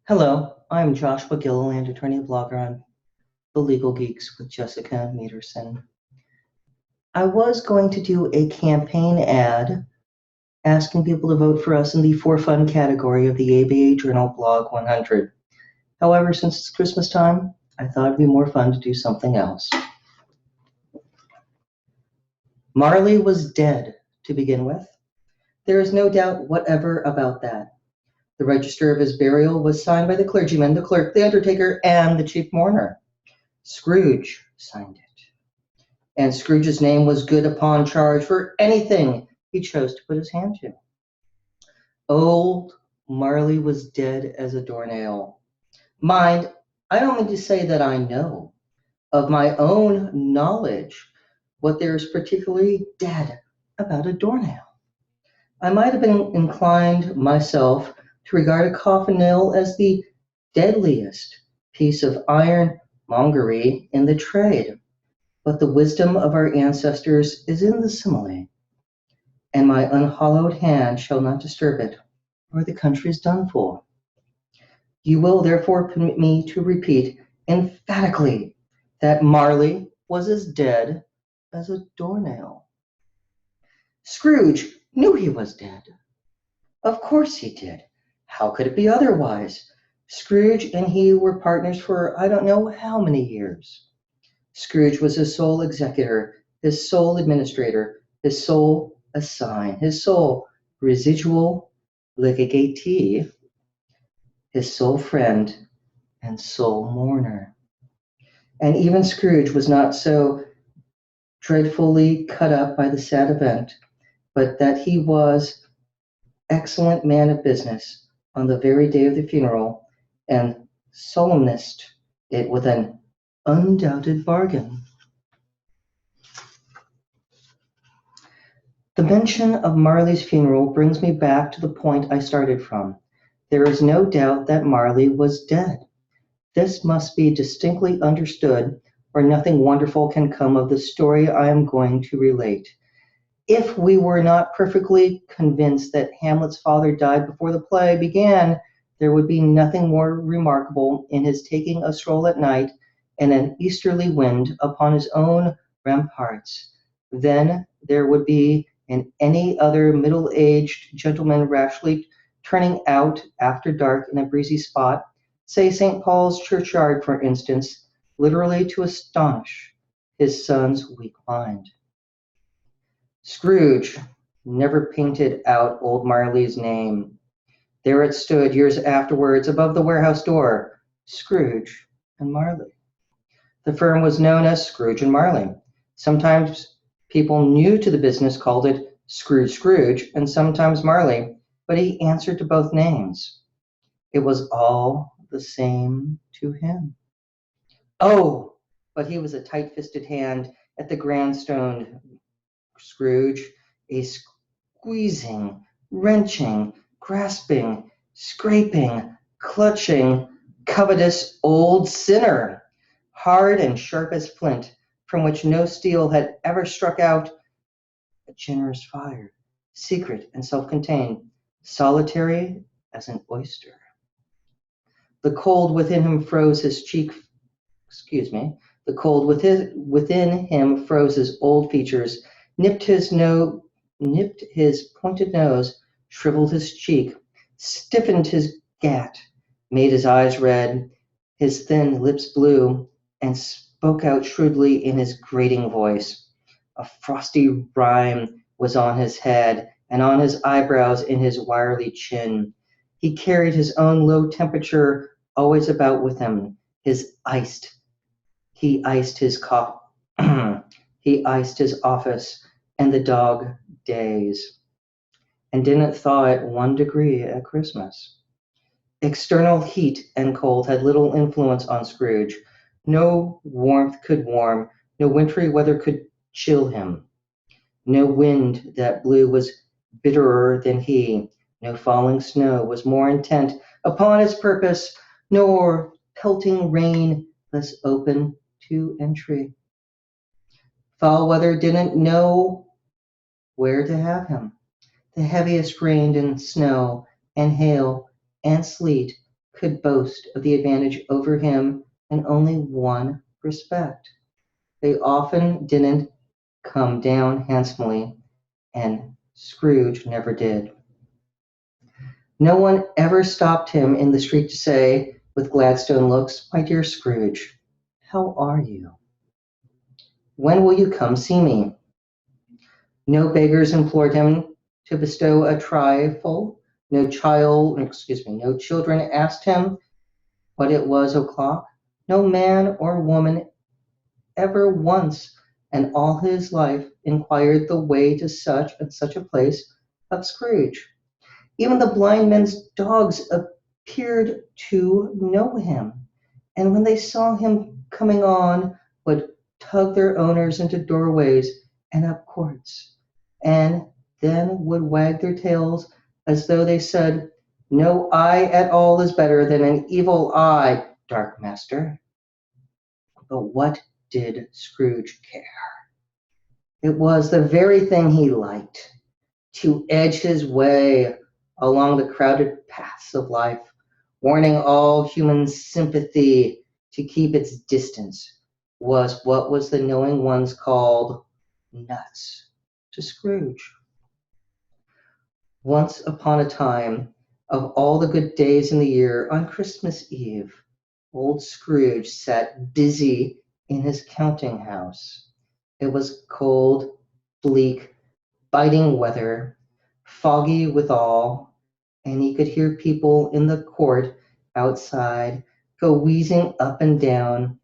Hello, I'm Joshua Gilliland, attorney blogger on The Legal Geeks with Jessica Meterson. I was going to do a campaign ad asking people to vote for us in the For Fun category of the ABA Journal Blog 100. However, since it's Christmas time, I thought it'd be more fun to do something else. Marley was dead to begin with. There is no doubt whatever about that. The register of his burial was signed by the clergyman, the clerk, the undertaker, and the chief mourner. Scrooge signed it. And Scrooge's name was good upon charge for anything he chose to put his hand to. Old Marley was dead as a doornail. Mind, I don't mean to say that I know of my own knowledge what there is particularly dead about a doornail. I might have been inclined myself to regard a coffin nail as the deadliest piece of ironmongery in the trade. But the wisdom of our ancestors is in the simile, and my unhallowed hand shall not disturb it, or the country is done for. You will therefore permit me to repeat emphatically that Marley was as dead as a doornail. Scrooge knew he was dead. Of course he did. How could it be otherwise? Scrooge and he were partners for I don't know how many years. Scrooge was his sole executor, his sole administrator, his sole assign, his sole residual litigatee, his sole friend, and sole mourner. And even Scrooge was not so dreadfully cut up by the sad event, but that he was excellent man of business on the very day of the funeral, and solemnized it with an undoubted bargain. The mention of Marley's funeral brings me back to the point I started from. There is no doubt that Marley was dead. This must be distinctly understood, or nothing wonderful can come of the story I am going to relate. If we were not perfectly convinced that Hamlet's father died before the play began, there would be nothing more remarkable in his taking a stroll at night in an easterly wind upon his own ramparts than there would be in any other middle-aged gentleman rashly turning out after dark in a breezy spot, say St. Paul's churchyard, for instance, literally to astonish his son's weak mind. Scrooge never painted out old Marley's name. There it stood years afterwards above the warehouse door, Scrooge and Marley. The firm was known as Scrooge and Marley. Sometimes people new to the business called it Scrooge, and sometimes Marley, but he answered to both names. It was all the same to him. Oh, but he was a tight-fisted hand at the grandstone Scrooge, a squeezing, wrenching, grasping, scraping, clutching, covetous old sinner, hard and sharp as flint, from which no steel had ever struck out, a generous fire, secret and self-contained, solitary as an oyster. The cold within him froze his cheek, the cold within him froze his old features, nipped his pointed nose, shriveled his cheek, stiffened his gat, made his eyes red, his thin lips blue, and spoke out shrewdly in his grating voice. A frosty rime was on his head, and on his eyebrows in his wiry chin. He carried his own low temperature always about with him. He iced his he iced his office and the dog days, and didn't thaw it 1 degree at Christmas. External heat and cold had little influence on Scrooge. No warmth could warm, no wintry weather could chill him. No wind that blew was bitterer than he, no falling snow was more intent upon his purpose, nor pelting rain less open to entry. Foul weather didn't know where to have him. The heaviest rain and snow and hail and sleet could boast of the advantage over him in only one respect. They often didn't come down handsomely, and Scrooge never did. No one ever stopped him in the street to say, with Gladstone looks, "My dear Scrooge, how are you? When will you come see me?" No beggars implored him to bestow a trifle. No children asked him what it was o'clock. No man or woman ever once in all his life inquired the way to such and such a place of Scrooge. Even the blind men's dogs appeared to know him, and when they saw him coming on, would tug their owners into doorways and up courts, and then would wag their tails as though they said, "No eye at all is better than an evil eye, dark master." But what did Scrooge care? It was the very thing he liked, to edge his way along the crowded paths of life, warning all human sympathy to keep its distance, was what was the knowing ones called nuts to Scrooge. Once upon a time, of all the good days in the year, on Christmas Eve, old Scrooge sat busy in his counting house. It was cold, bleak, biting weather, foggy withal, and he could hear people in the court outside go wheezing up and down,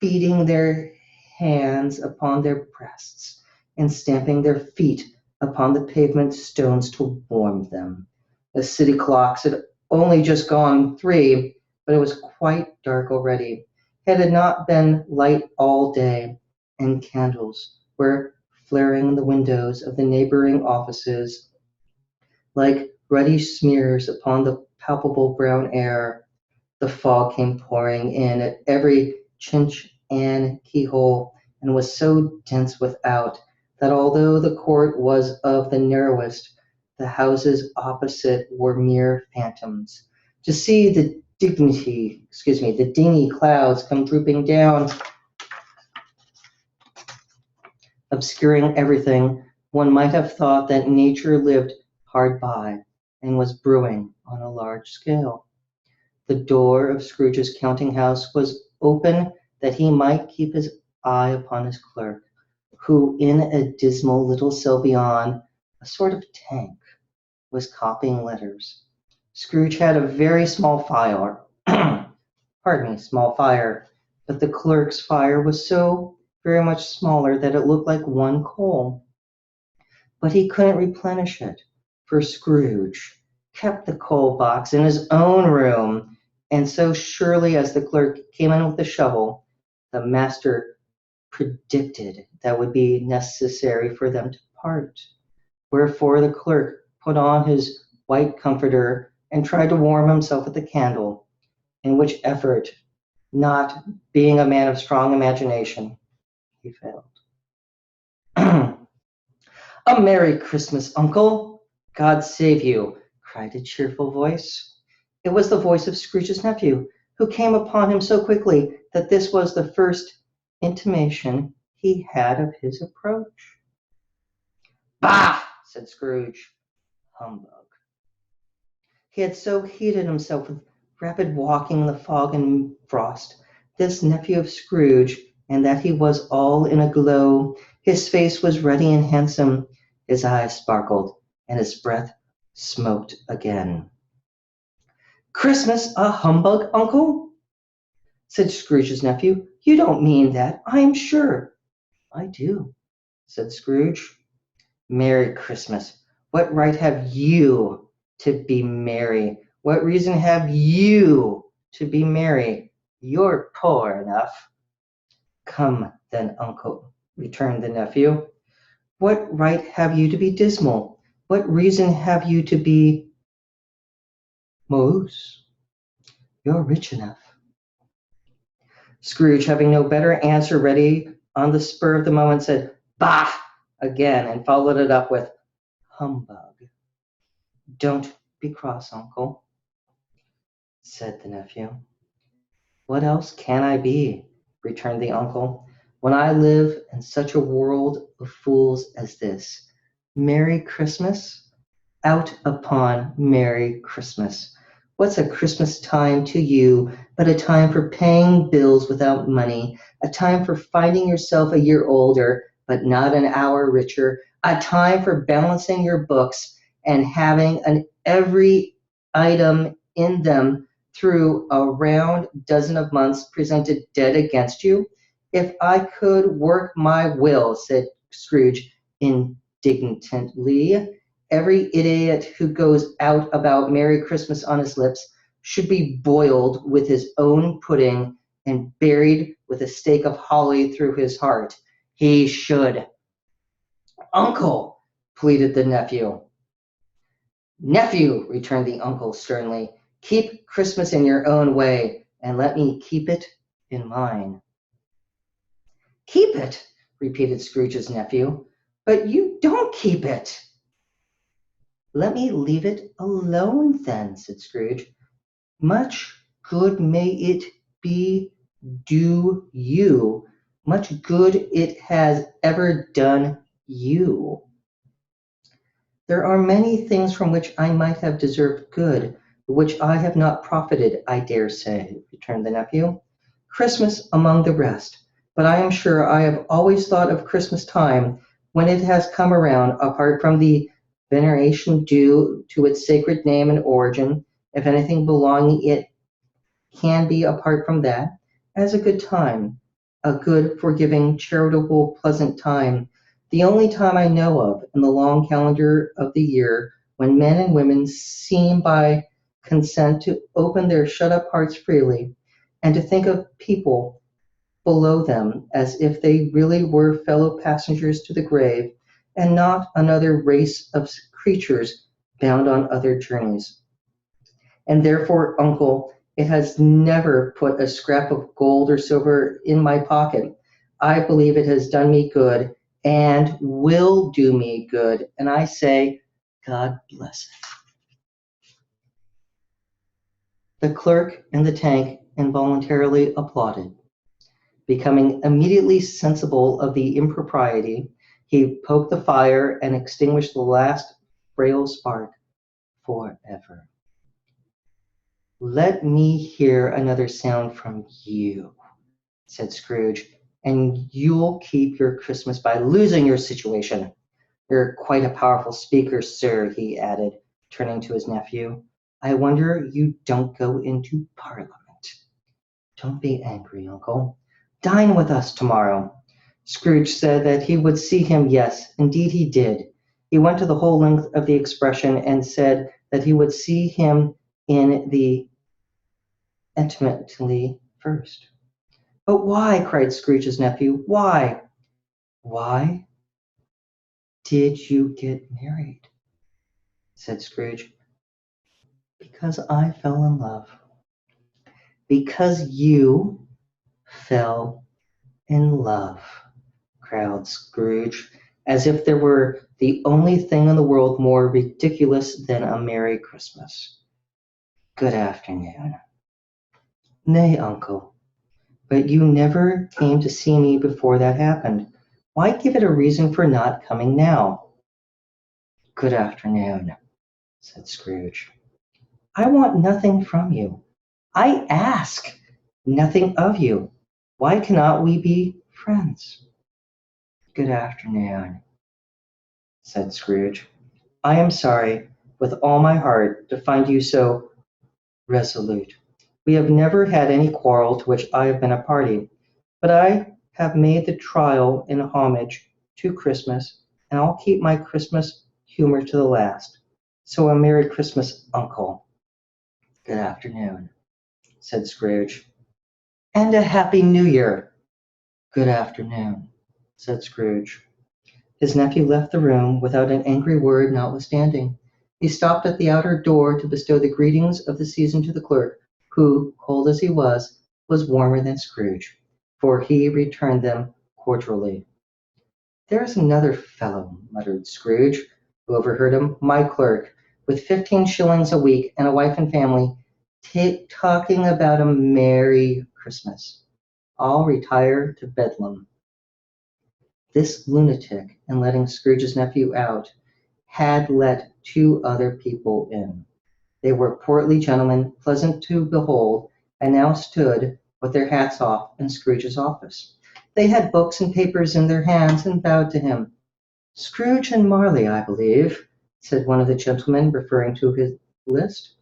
beating their hands upon their breasts and stamping their feet upon the pavement stones to warm them. The city clocks had only just gone 3, but it was quite dark already. It had not been light all day, and candles were flaring in the windows of the neighboring offices like ruddy smears upon the palpable brown air. The fog came pouring in at every chinch and keyhole, and was so dense without that although the court was of the narrowest, the houses opposite were mere phantoms. To see the dingy clouds come drooping down, obscuring everything, one might have thought that nature lived hard by and was brewing on a large scale. The door of Scrooge's counting house was open that he might keep his eye upon his clerk, who in a dismal little cell beyond, a sort of tank, was copying letters. Scrooge had a very small fire, small fire, but the clerk's fire was so very much smaller that it looked like one coal. But he couldn't replenish it, for Scrooge kept the coal box in his own room, and so surely as the clerk came in with the shovel, the master predicted that would be necessary for them to part. Wherefore the clerk put on his white comforter and tried to warm himself at the candle, in which effort, not being a man of strong imagination, he failed. "A Merry Christmas, Uncle! God save you!" cried a cheerful voice. It was the voice of Scrooge's nephew, who came upon him so quickly that this was the first intimation he had of his approach. "Bah!" said Scrooge. "Humbug." He had so heated himself with rapid walking in the fog and frost, this nephew of Scrooge, and that he was all in a glow. His face was ruddy and handsome, his eyes sparkled, and his breath smoked again. "Christmas a humbug, Uncle?" said Scrooge's nephew. "You don't mean that, I am sure." "I do," said Scrooge. "Merry Christmas! What right have you to be merry? What reason have you to be merry? You're poor enough." "Come, then, Uncle," returned the nephew. "What right have you to be dismal? What reason have you to be morose? You're rich enough." Scrooge, having no better answer ready on the spur of the moment, said, "Bah!" again, and followed it up with, "Humbug. Don't be cross, Uncle," said the nephew. What else can I be? Returned the uncle, when I live in such a world of fools as this. Merry Christmas? Out upon Merry Christmas. What's a Christmas time to you but a time for paying bills without money, a time for finding yourself a year older but not an hour richer, a time for balancing your books and having every item in them through a round dozen of months presented dead against you? If I could work my will, said Scrooge indignantly, every idiot who goes out about Merry Christmas on his lips should be boiled with his own pudding and buried with a stake of holly through his heart. He should. Uncle, pleaded the nephew. Nephew, returned the uncle sternly, keep Christmas in your own way, and let me keep it in mine. Keep it, repeated Scrooge's nephew, but you don't keep it. Let me leave it alone then, said Scrooge. Much good may it be do you, much good it has ever done you. There are many things from which I might have deserved good, but which I have not profited, I dare say, returned the nephew. Christmas among the rest. But I am sure I have always thought of Christmas time, when it has come around, apart from the veneration due to its sacred name and origin, if anything belonging it can be apart from that, as a good time, a good, forgiving, charitable, pleasant time, the only time I know of in the long calendar of the year when men and women seem by consent to open their shut-up hearts freely, and to think of people below them as if they really were fellow passengers to the grave, and not another race of creatures bound on other journeys. And therefore, uncle, it has never put a scrap of gold or silver in my pocket. I believe it has done me good and will do me good. And I say, God bless it. The clerk in the tank involuntarily applauded. Becoming immediately sensible of the impropriety, he poked the fire and extinguished the last frail spark forever. Let me hear another sound from you, said Scrooge, and you'll keep your Christmas by losing your situation. You're quite a powerful speaker, sir, he added, turning to his nephew. I wonder you don't go into Parliament. Don't be angry, uncle. Dine with us tomorrow. Scrooge said that he would see him. Yes, indeed he did. He went to the whole length of the expression and said that he would see him in the intimately first. But why? Cried Scrooge's nephew. Why? Why did you get married? Said Scrooge. Because I fell in love. Because you fell in love, growled Scrooge, as if there were the only thing in the world more ridiculous than a Merry Christmas. Good afternoon. Nay, uncle, but you never came to see me before that happened. Why give it a reason for not coming now? Good afternoon, said Scrooge. I want nothing from you. I ask nothing of you. Why cannot we be friends? Good afternoon, said Scrooge. I am sorry, with all my heart, to find you so resolute. We have never had any quarrel to which I have been a party, but I have made the trial in homage to Christmas, and I'll keep my Christmas humor to the last. So a Merry Christmas, uncle. Good afternoon, said Scrooge. And a Happy New Year. Good afternoon, said Scrooge. His nephew left the room without an angry word notwithstanding. He stopped at the outer door to bestow the greetings of the season to the clerk, who, cold as he was warmer than Scrooge, for he returned them cordially. There's another fellow, muttered Scrooge, who overheard him, my clerk, with 15 shillings a week and a wife and family, talking about a Merry Christmas. I'll retire to Bedlam. This lunatic, in letting Scrooge's nephew out, had let 2 other people in. They were portly gentlemen, pleasant to behold, and now stood with their hats off in Scrooge's office. They had books and papers in their hands and bowed to him. "Scrooge and Marley, I believe," said one of the gentlemen, referring to his list.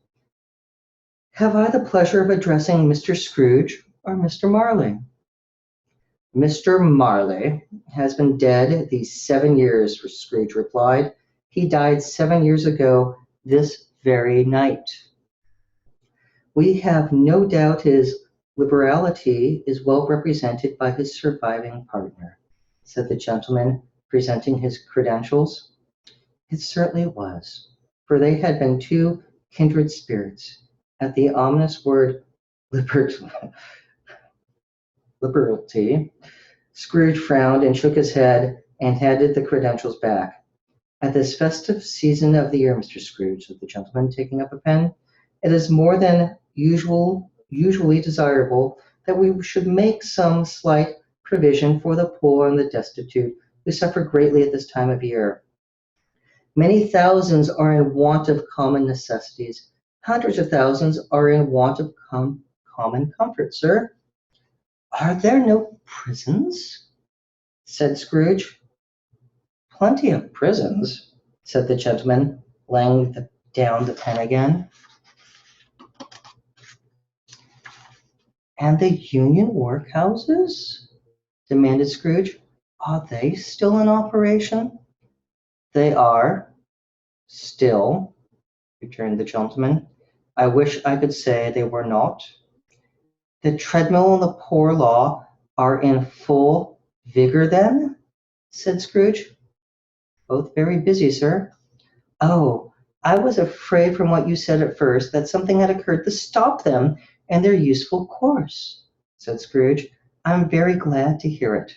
"Have I the pleasure of addressing Mr. Scrooge or Mr. Marley?" "Mr. Marley has been dead these 7 years," Scrooge replied. "He died 7 years ago this very night." "We have no doubt his liberality is well represented by his surviving partner," said the gentleman, presenting his credentials. It certainly was, for they had been 2 kindred spirits. At the ominous word liberality, Scrooge frowned and shook his head and handed the credentials back. "At this festive season of the year, Mr. Scrooge," said the gentleman, taking up a pen, "it is more than usually desirable that we should make some slight provision for the poor and the destitute, who suffer greatly at this time of year. Many thousands are in want of common necessities. Hundreds of thousands are in want of common comfort, sir." "Are there no prisons?" said Scrooge. "Plenty of prisons," said the gentleman, laying down the pen again. "And the Union workhouses?" demanded Scrooge. "Are they still in operation?" "They are, still," returned the gentleman. "I wish I could say they were not." "The treadmill and the poor law are in full vigor, then?" said Scrooge. "Both very busy, sir." "Oh, I was afraid from what you said at first that something had occurred to stop them in their useful course," said Scrooge. "I'm very glad to hear it."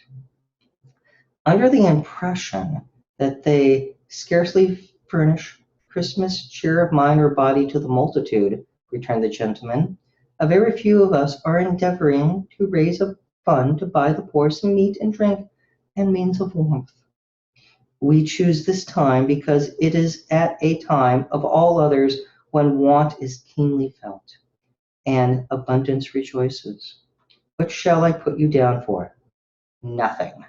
"Under the impression that they scarcely furnish Christmas cheer of mind or body to the multitude," returned the gentleman, "a very few of us are endeavoring to raise a fund to buy the poor some meat and drink and means of warmth. We choose this time because it is at a time of all others when want is keenly felt, and abundance rejoices. What shall I put you down for?" "Nothing,"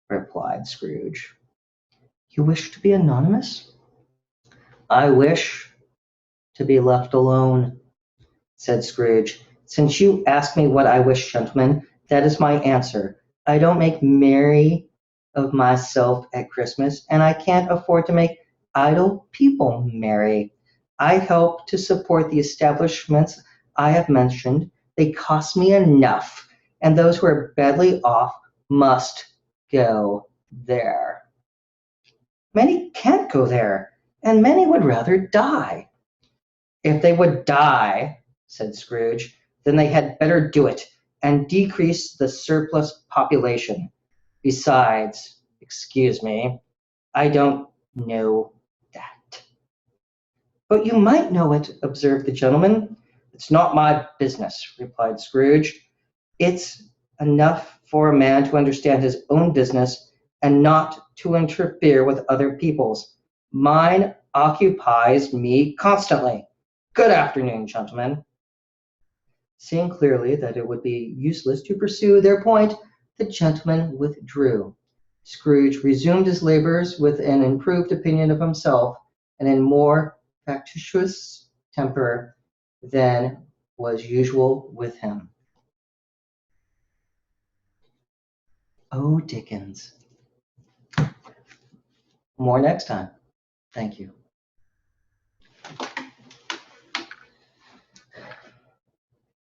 replied Scrooge. "You wish to be anonymous?" "I wish to be left alone," said Scrooge. "Since you ask me what I wish, gentlemen, that is my answer. I don't make merry of myself at Christmas, and I can't afford to make idle people merry. I help to support the establishments I have mentioned. They cost me enough, and those who are badly off must go there." "Many can't go there, and many would rather die." "If they would die," said Scrooge, "then they had better do it, and decrease the surplus population. Besides, excuse me, I don't know that." "But you might know it," observed the gentleman. "It's not my business," replied Scrooge. "It's enough for a man to understand his own business and not to interfere with other people's. Mine occupies me constantly. Good afternoon, gentlemen." Seeing clearly that it would be useless to pursue their point, the gentleman withdrew. Scrooge resumed his labors with an improved opinion of himself and in more factitious temper than was usual with him. Oh, Dickens. More next time. Thank you.